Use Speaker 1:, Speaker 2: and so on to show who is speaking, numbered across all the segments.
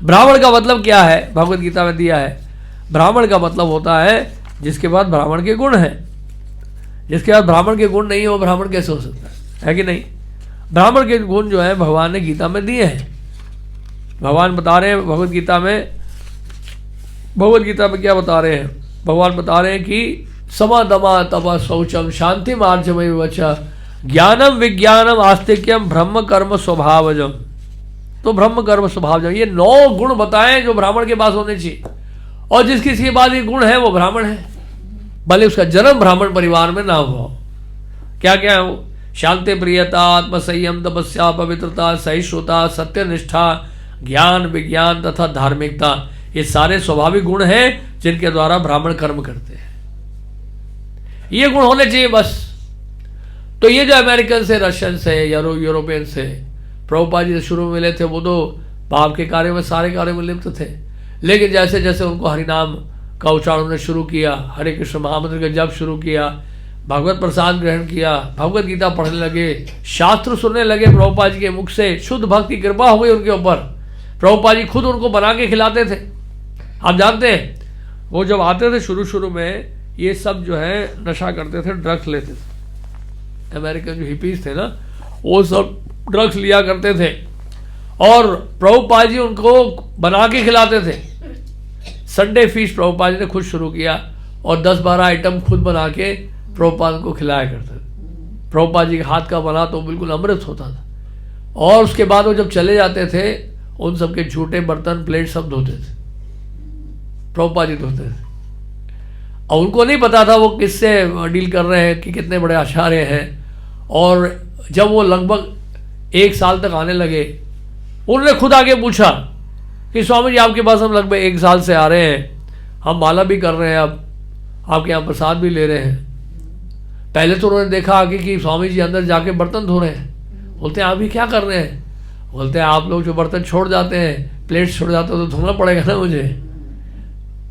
Speaker 1: ब्राह्मण का मतलब क्या है, भगवत गीता में दिया है। ब्राह्मण का मतलब होता है जिसके पास ब्राह्मण के गुण हैं। जिसके पास ब्राह्मण के गुण नहीं है वो ब्राह्मण कैसे हो सकता है कि नहीं। ब्राह्मण के गुण जो है भगवान ने गीता में दिए हैं। भगवान बता रहे हैं भगवत गीता में क्या बता रहे हैं, भगवान बता रहे हैं कि समा दमा तप शौचम शांति मार्जमय वचा ज्ञानम विज्ञानम आस्तिक्यम ब्रह्म कर्म स्वभावजम। तो ब्रह्म कर्म स्वभावजम, ये 9 गुण बताएं जो ब्राह्मण के पास होने चाहिए। और जिस किसी के पास ये गुण है वो ब्राह्मण है, भले उसका जन्म ब्राह्मण परिवार में ना हुआ। क्या क्या है वो? शांति प्रियता, आत्मसंयम, तपस्या, पवित्रता, सहिष्णुता, सत्यनिष्ठा, ज्ञान विज्ञान तथा धार्मिकता। ये सारे स्वाभाविक गुण हैं जिनके द्वारा ब्राह्मण कर्म करते हैं। ये गुण होने चाहिए बस। तो ये जो अमेरिकन से, रशियन से, यूरोपियन से प्रभुपाद जी शुरू में मिले थे, वो तो पाप के कार्य में, सारे कार्य में लिप्त थे। लेकिन जैसे जैसे उनको हरिनाम का उच्चारण उन्होंने शुरू किया, हरे कृष्ण महामंत्र का जप शुरू किया, भगवत प्रसाद ग्रहण किया, भगवत गीता पढ़ने लगे, शास्त्र सुनने लगे प्रभुपाद जी के मुख से, शुद्ध भक्त की कृपा हो गई उनके ऊपर। प्रभुपाद जी खुद उनको बना के खिलाते थे। आप जानते हैं वो जब आते थे शुरू में, ये सब जो है नशा करते थे, ड्रग्स लेते थे। अमेरिकन जो हिपीज थे ना, वो सब ड्रग्स लिया करते थे और प्रभुपाद जी उनको बना के खिलाते थे। संडे फीस्ट प्रभुपाद जी ने खुद शुरू किया और 10-12 आइटम खुद बना के प्रभुपाद को खिलाया करते थे। प्रभुपाद जी के हाथ का बना तो बिल्कुल अमृत होता था। और उसके बाद वो जब चले जाते थे, उन सबके झूठे बर्तन प्लेट सब धोते थे, प्रभुपाद जी धोते थे। और उनको नहीं पता था वो किससे डील कर रहे हैं, कि कितने बड़े आचार्य हैं। और जब वो लगभग 1 साल तक आने लगे, उन्होंने खुद आके पूछा कि स्वामी जी आपके पास हम लगभग 1 साल से आ रहे हैं, हम माला भी कर रहे हैं, अब आपके यहाँ प्रसाद भी ले रहे हैं। पहले तो उन्होंने देखा आगे कि स्वामी जी अंदर जाके बर्तन धो रहे हैं। बोलते हैं आप ये क्या कर रहे हैं? बोलते हैं आप लोग जो बर्तन छोड़ जाते हैं, प्लेट्स छोड़ जाते हो, तो धोना पड़ेगा ना मुझे।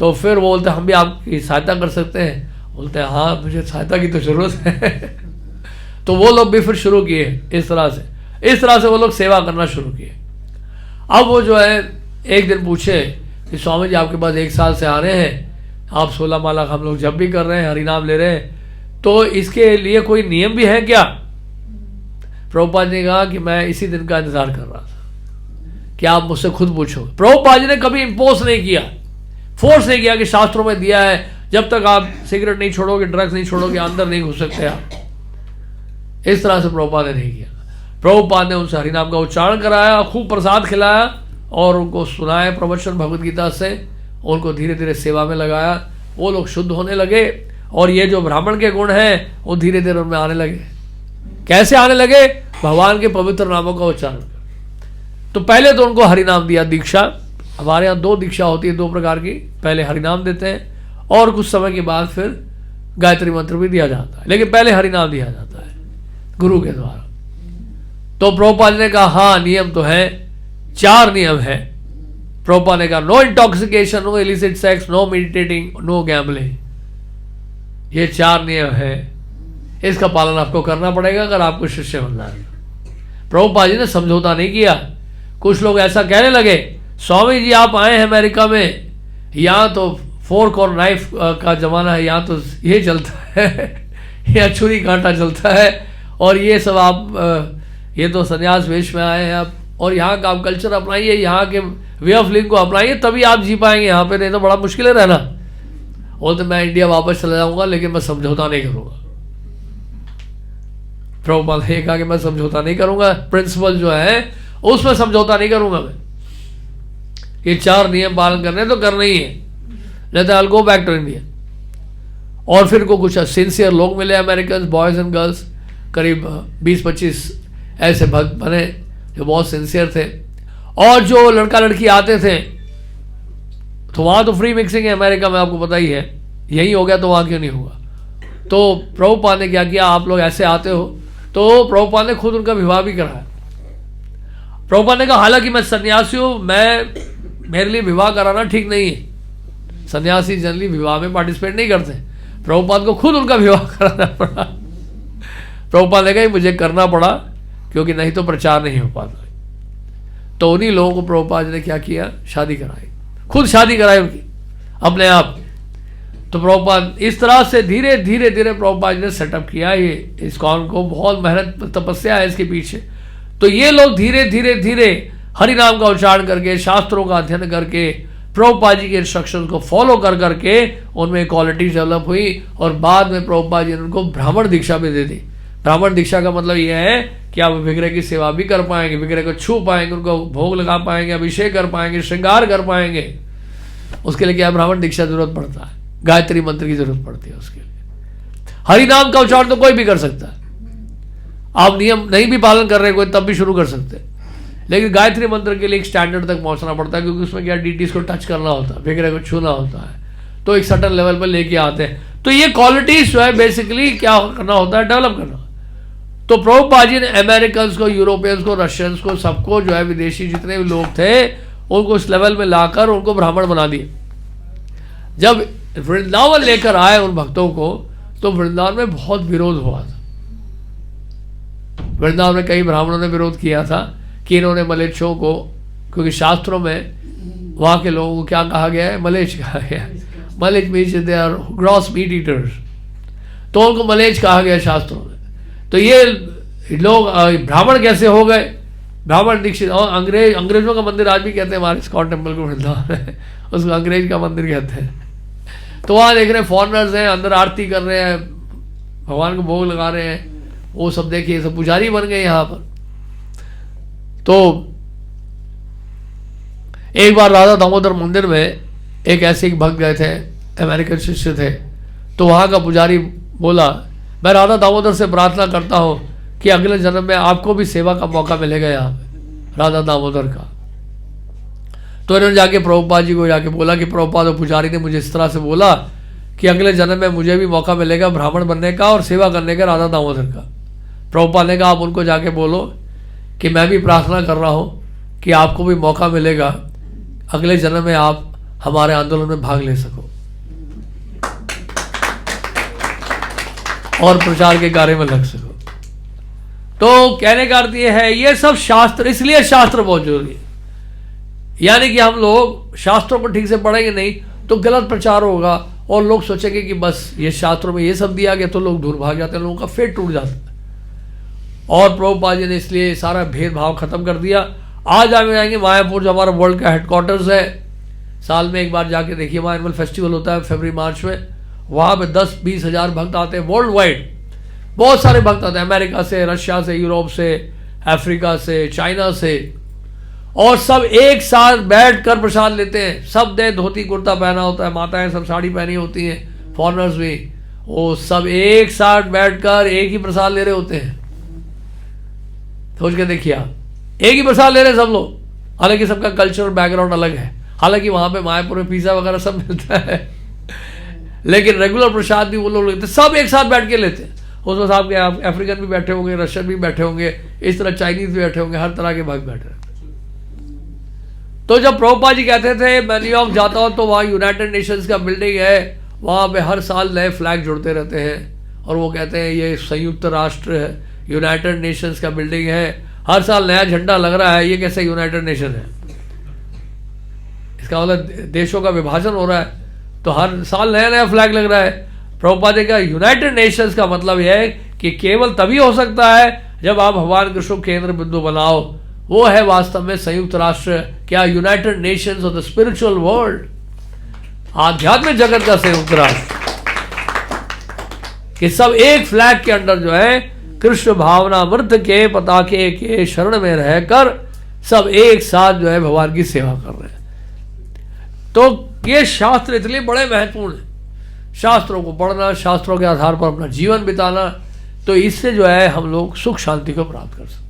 Speaker 1: तो फिर वो बोलते हैं हम भी आपकी सहायता कर सकते हैं। बोलते हैं हाँ मुझे सहायता की तो जरूरत है। तो वो लोग भी फिर शुरू किए इस तरह से वो लोग सेवा करना शुरू किए। अब वो जो है एक दिन पूछे कि स्वामी जी आपके पास 1 साल से आ रहे हैं, आप 16 माला हम लोग जब भी कर रहे हैं, हरिनाम ले रहे हैं, तो इसके लिए कोई नियम भी है क्या? प्रभुपाद ने कहा कि मैं इसी दिन का इंतजार कर रहा था कि आप मुझसे खुद पूछो। प्रभुपाद जी ने कभी इम्पोज नहीं किया, फोर्स नहीं किया कि शास्त्रों में दिया है जब तक आप सिगरेट नहीं छोड़ोगे, ड्रग्स नहीं छोड़ोगे, अंदर नहीं घुस सकते आप। इस तरह से प्रभुपाद ने नहीं किया। प्रभुपाद ने उनसे हरिनाम का उच्चारण कराया, खूब प्रसाद खिलाया और उनको सुनाया प्रवचन भगवत गीता से। उनको धीरे धीरे सेवा में लगाया, वो लोग शुद्ध होने लगे और ये जो ब्राह्मण के गुण हैं वो धीरे धीरे उनमें आने लगे। कैसे आने लगे? भगवान के पवित्र नामों का उच्चारण कर। तो पहले तो उनको हरिनाम दिया, दीक्षा। हमारे यहाँ 2 दीक्षा होती है 2 प्रकार की, पहले हरिनाम देते हैं और कुछ समय के बाद फिर गायत्री मंत्र भी दिया जाता है, लेकिन पहले हरिनाम दिया जाता है गुरु के द्वारा। तो प्रभुपाद ने कहा हाँ नियम तो है, 4 नियम है। प्रभुपाद ने कहा no intoxication, no illicit sex, no meditating, no gambling. ये 4 नियम है, इसका पालन आपको करना पड़ेगा अगर आपको शिष्य बनना है। प्रभुपाद जी ने समझौता नहीं किया। कुछ लोग ऐसा कहने लगे स्वामी जी आप आए हैं अमेरिका में, यहाँ तो फोर्क और नाइफ का जमाना है, यहाँ तो ये चलता है, यहाँ छुरी कांटा चलता है और ये सब आप ये तो संन्यास वेश में आए हैं आप, और यहाँ का आप कल्चर अपनाइए, यहाँ के वे ऑफ लिविंग को अपनाइए, तभी आप जी पाएंगे यहाँ पे, नहीं तो बड़ा मुश्किल है रहना। और तो मैं इंडिया वापस चला जाऊंगा लेकिन मैं समझौता नहीं करूंगा। प्रभुपाद ने कहा कि मैं समझौता नहीं करूंगा, प्रिंसिपल जो है उसमें समझौता नहीं करूंगा मैं। ये 4 नियम पालन करने तो करना ही है, नहीं तो I will go back to India. और फिर को कुछ सिंसियर लोग मिले, अमेरिकन बॉयज एंड गर्ल्स, करीब 20-25 ऐसे भक्त बने जो बहुत सिंसियर थे। और जो लड़का लड़की आते थे तो वहाँ तो फ्री मिक्सिंग है अमेरिका में, आपको पता ही है, यही हो गया तो वहाँ क्यों नहीं होगा। तो प्रभुपाद ने क्या किया, आप लोग ऐसे आते हो, तो प्रभुपाद ने खुद उनका विवाह भी कराया। प्रभुपाद ने कहा हालांकि मैं सन्यासी हूँ, मेरे लिए विवाह कराना ठीक नहीं है, सन्यासी जनरली विवाह में पार्टिसिपेट नहीं करते। प्रभुपाद को खुद उनका विवाह कराना पड़ा। प्रभुपाद ने कहा मुझे करना पड़ा क्योंकि नहीं तो प्रचार नहीं हो पाता। तो उन्हीं लोगों को प्रभुपाद जी ने क्या किया, शादी कराई, खुद शादी कराई उनकी अपने आप। तो प्रभुपाद इस तरह से धीरे धीरे धीरे प्रभुपाद जी ने सेटअप किया ये इस्कॉन को, बहुत मेहनत तपस्या है इसके पीछे। तो ये लोग धीरे धीरे धीरे हरि नाम का उच्चारण करके, शास्त्रों का अध्ययन करके, प्रभुपाद जी के इंस्ट्रक्शंस को फॉलो कर करके उनमें क्वालिटीज डेवलप हुई। और बाद में प्रभुपाद जी ने उनको ब्राह्मण दीक्षा भी दे दी। ब्राह्मण दीक्षा का मतलब यह है कि आप विग्रह की सेवा भी कर पाएंगे, विग्रह को छू पाएंगे, उनको भोग लगा पाएंगे, अभिषेक कर पाएंगे, श्रृंगार कर पाएंगे। उसके लिए क्या ब्राह्मण दीक्षा जरूरत पड़ता है, गायत्री मंत्र की जरूरत पड़ती है उसके लिए। हरि नाम का उच्चारण तो कोई भी कर सकता है, आप नियम नहीं भी पालन कर रहे कोई तब भी शुरू कर सकते हैं, लेकिन गायत्री मंत्र के लिए एक स्टैंडर्ड तक पहुंचना पड़ता है, क्योंकि उसमें क्या डीटीज को टच करना होता है, विग्रह को छूना होता है, तो एक सर्टेन लेवल पर लेके आते हैं। तो ये क्वालिटीज जो है बेसिकली क्या करना होता है, डेवलप करना। तो प्रभुपाद जी ने अमेरिकन को, यूरोपियंस को, रशियंस को, सबको जो है विदेशी जितने भी लोग थे उनको इस लेवल में लाकर उनको ब्राह्मण बना दिए। जब वृंदावन लेकर आए उन भक्तों को, तो वृंदावन में बहुत विरोध हुआ था। वृंदावन में कई ब्राह्मणों ने विरोध किया था कि इन्होंने मलेच्छों को, क्योंकि शास्त्रों में वहाँ के लोगों को क्या कहा गया है, मलेच्छ कहा गया है। मलेच्छ means they are gross meat eaters, तो उनको मलेच्छ कहा गया शास्त्रों में। तो ये लोग ब्राह्मण कैसे हो गए, ब्राह्मण दीक्षित। और अंग्रेजों का मंदिर आज भी कहते हैं हमारे इस्कॉन टेम्पल को वृंदावन है, उसको अंग्रेज का मंदिर कहते हैं। तो वहाँ देख रहे हैं फॉरनर्स हैं, अंदर आरती कर रहे हैं, भगवान को भोग लगा रहे हैं, वो सब देखिए सब पुजारी बन गए यहाँ पर। तो एक बार राधा दामोदर मंदिर में एक ऐसे एक भक्त गए थे, अमेरिकन शिष्य थे। तो वहाँ का पुजारी बोला, मैं राधा दामोदर से प्रार्थना करता हूँ कि अगले जन्म में आपको भी सेवा का मौका मिलेगा यहाँ पे, राधा दामोदर का। तो इन्होंने जाके प्रभुपाद जी को जाके बोला कि प्रभुपाद और पुजारी ने मुझे इस तरह से बोला कि अगले जन्म में मुझे भी मौका मिलेगा ब्राह्मण बनने का और सेवा करने का राधा दामोदर का। प्रभुपाद ने कहा आप उनको जाके बोलो कि मैं भी प्रार्थना कर रहा हूँ कि आपको भी मौका मिलेगा अगले जन्म में आप हमारे आंदोलन में भाग ले सको और प्रचार के कार्य में लग सको। तो कहने का अर्थ यह है, ये सब शास्त्र, इसलिए शास्त्र बहुत जरूरी है। यानी कि हम लोग शास्त्रों को ठीक से पढ़ेंगे नहीं तो गलत प्रचार होगा और लोग सोचेंगे कि बस ये शास्त्रों में ये सब दिया गया, तो लोग दूर भाग जाते हैं, लोगों का फेट टूट जाता है। और प्रभुपाद जी ने इसलिए सारा भेदभाव खत्म कर दिया। आज आप जाएंगे मायापुर, जो हमारा वर्ल्ड का हेडक्वार्टर्स है, साल में एक बार जाके देखिए, वहाँ एनुअल फेस्टिवल होता है फरवरी मार्च में, वहाँ पे 10-20 हज़ार भक्त आते हैं वर्ल्ड वाइड। बहुत सारे भक्त आते हैं अमेरिका से, रशिया से, यूरोप से, अफ्रीका से, चाइना से, और सब एक साथ बैठ कर प्रसाद लेते हैं। सब ने धोती कुर्ता पहना होता है, माताएं सब साड़ी पहनी होती हैं, फॉरनर्स भी, वो सब एक साथ बैठकर एक ही प्रसाद ले रहे होते हैं। सोच के देखिए आप, एक ही प्रसाद ले रहे हैं सब लोग, हालांकि सबका कल्चरल बैकग्राउंड अलग है। हालांकि वहां पे मायापुर में पिज्जा वगैरह सब मिलता है, लेकिन रेगुलर प्रसाद भी वो लोग लेते, सब एक साथ बैठ के लेते हैं। उसमें साहब के अफ्रीकन भी बैठे होंगे, रशियन भी बैठे होंगे, इस तरह चाइनीज भी बैठे होंगे, हर तरह के भक्त बैठे रहते। तो जब प्रभुपाद जी कहते थे मैं न्यूयॉर्क जाता हूँ तो वहाँ यूनाइटेड नेशंस का बिल्डिंग है, वहाँ पे हर साल नए फ्लैग जुड़ते रहते हैं, और वो कहते हैं ये संयुक्त राष्ट्र है, यूनाइटेड नेशंस का बिल्डिंग है, हर साल नया झंडा लग रहा है, ये कैसे यूनाइटेड नेशन है? इसका मतलब देशों का विभाजन हो रहा है, तो हर साल नया नया फ्लैग लग रहा है। प्रभुपाद जी का यूनाइटेड नेशंस का मतलब यह है कि केवल तभी हो सकता है जब आप भगवान कृष्ण को केंद्र बिंदु बनाओ। वो है वास्तव में संयुक्त राष्ट्र, क्या United Nations of the spiritual world, आध्यात्मिक जगत का संयुक्त राष्ट्र, कि सब एक फ्लैग के अंदर जो है कृष्ण भावना मृत के पताके के शरण में रहकर सब एक साथ जो है भगवान की सेवा कर रहे हैं। तो ये शास्त्र इसलिए बड़े महत्वपूर्ण है, शास्त्रों को पढ़ना, शास्त्रों के आधार पर अपना जीवन बिताना, तो इससे जो है हम लोग सुख शांति को प्राप्त कर सकते हैं।